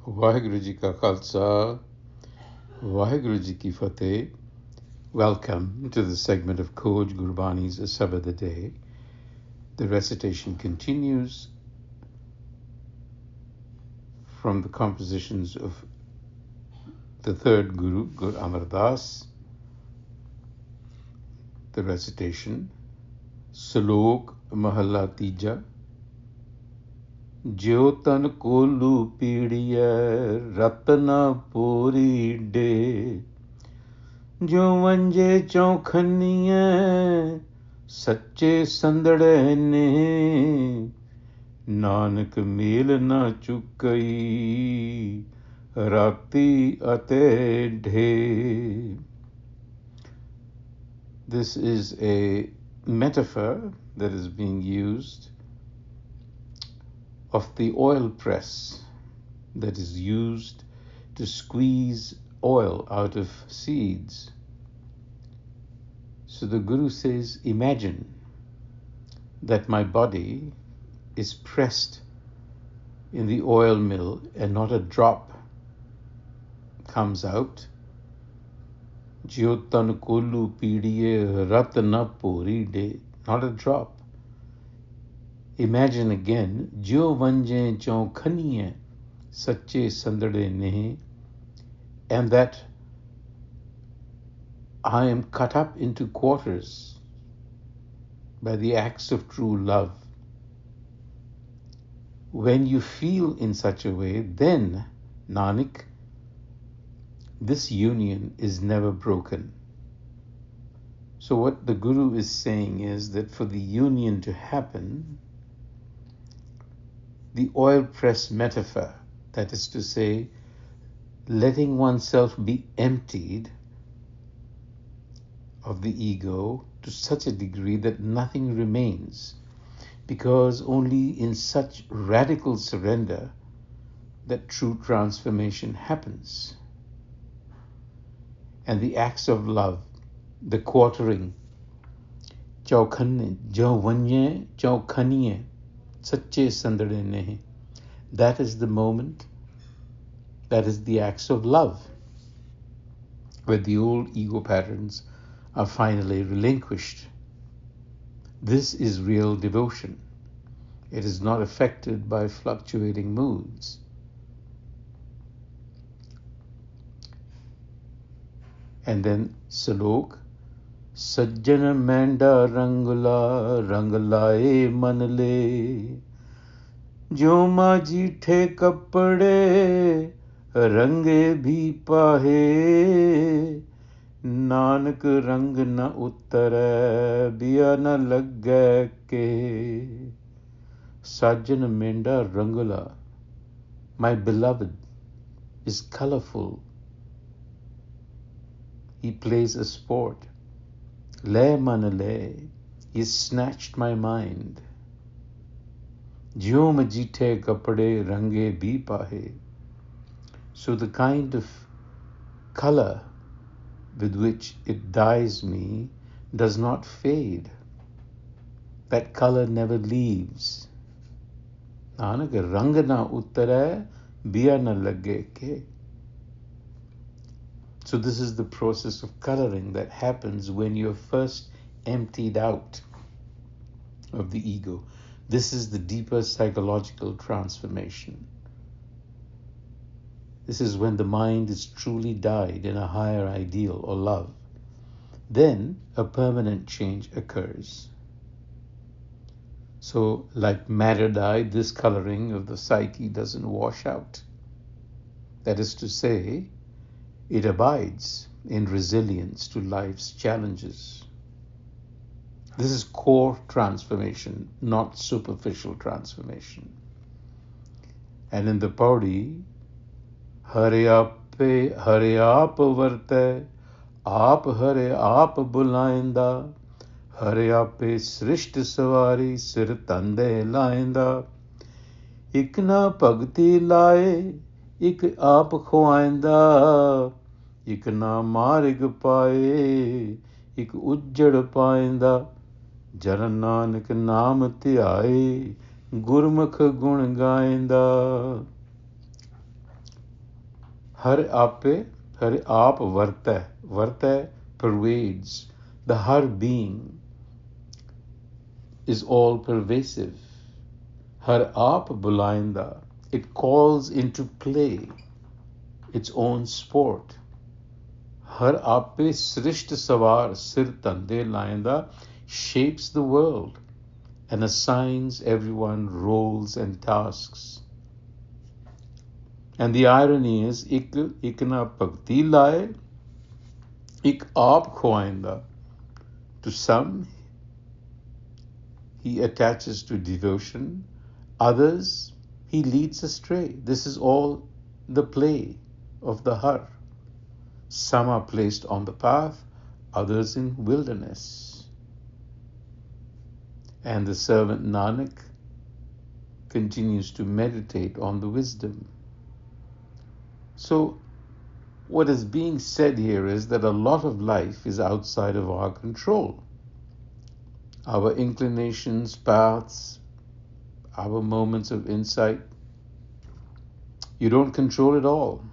Vaheguru Ji Ka Khalsa, Vaheguru Ji Ki Fateh. Welcome to the segment of Koj Gurbani's a-sabad-a-day. The recitation continues from the compositions of the third Guru, Guru Amar Das. The recitation, Salok Mahalla Tija. Jiau tan Kolu Piriai ratna puri de. जो वंजे चौखनिए सच्चे संदड़े ने Nanak mail ना चुकई राती अते ढे. This is a metaphor that is being used of the oil press that is used to squeeze oil out of seeds. So the Guru says, imagine that my body is pressed in the oil mill and not a drop comes out. Jiau tan Kolu Piriai ratna puri de. Not a drop. Imagine again, Jo vanje chaukhaniye sache sandade nehe, and that I am cut up into quarters by the acts of true love. When you feel in such a way, then, Nanak, this union is never broken. So what the Guru is saying is that for the union to happen, the oil press metaphor, that is to say, letting oneself be emptied of the ego to such a degree that nothing remains, because only in such radical surrender that true transformation happens. And the acts of love, the quartering, chaukhaniye, jo vanye chaukhaniye, sache sandade nehe, that is the moment, that is the acts of love, where the old ego patterns are finally relinquished. This is real devotion. It is not affected by fluctuating moods. And then Salok, Sajjan menda rangla ranglae manle, Jo maji the kapde range bhi pahe, Nanak रंग न उतरै बिया न लगे के. Sajjan menda rangula. My beloved is colorful. He plays a sport. Le man le. He snatched my mind. Jiau majite kapde range bhi pahe. So the kind of color with which it dyes me does not fade. That color never leaves. Nanak rang na uttare biya na lage ke. So this is the process of coloring that happens when you're first emptied out of the ego. This is the deeper psychological transformation. This is when the mind is truly dyed in a higher ideal or love. Then a permanent change occurs. So, like matter dye, this coloring of the psyche doesn't wash out. That is to say, it abides in resilience to life's challenges. This is core transformation, not superficial transformation. And in the Pauri, हरे आप वर्तै आप हरे आप बुलाइंदा हरे आपे सृष्ट सवारी सिर तंदे लाइंदा इक ना भगती लाए इक आप खुआइंदा इक ना मार्ग पाए इक उज्जड़ पाइंदा जन नानक नाम ध्याए गुरमुख गुण गाइंदा. Har aap varta pervades. The har being is all pervasive. Har aap bulainda. It calls into play its own sport. Har aape srisht sawar sir tande lainda shapes the world and assigns everyone roles and tasks. And the irony is, ik na bhakti lae, ik aap khwainda. To some, he attaches to devotion. Others, he leads astray. This is all the play of the har. Some are placed on the path, others in wilderness. And the servant Nanak continues to meditate on the wisdom. So what is being said here is that a lot of life is outside of our control. Our inclinations, paths, our moments of insight, you don't control it all.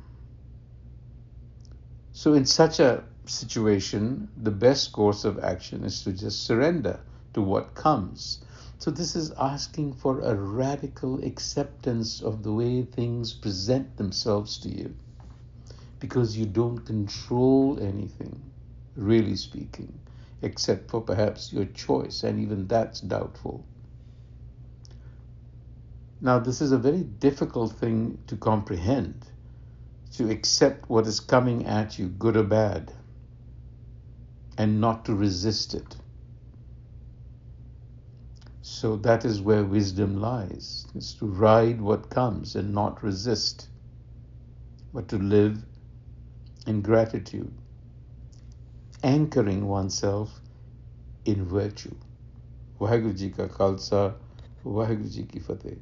So in such a situation, the best course of action is to just surrender to what comes. So this is asking for a radical acceptance of the way things present themselves to you, because you don't control anything, really speaking, except for perhaps your choice, and even that's doubtful. Now, this is a very difficult thing to comprehend, to accept what is coming at you, good or bad, and not to resist it. So that is where wisdom lies. It's to ride what comes and not resist, but to live in gratitude, anchoring oneself in virtue. Vaheguru Ji ka Khalsa, Vaheguru Ji ki Fateh.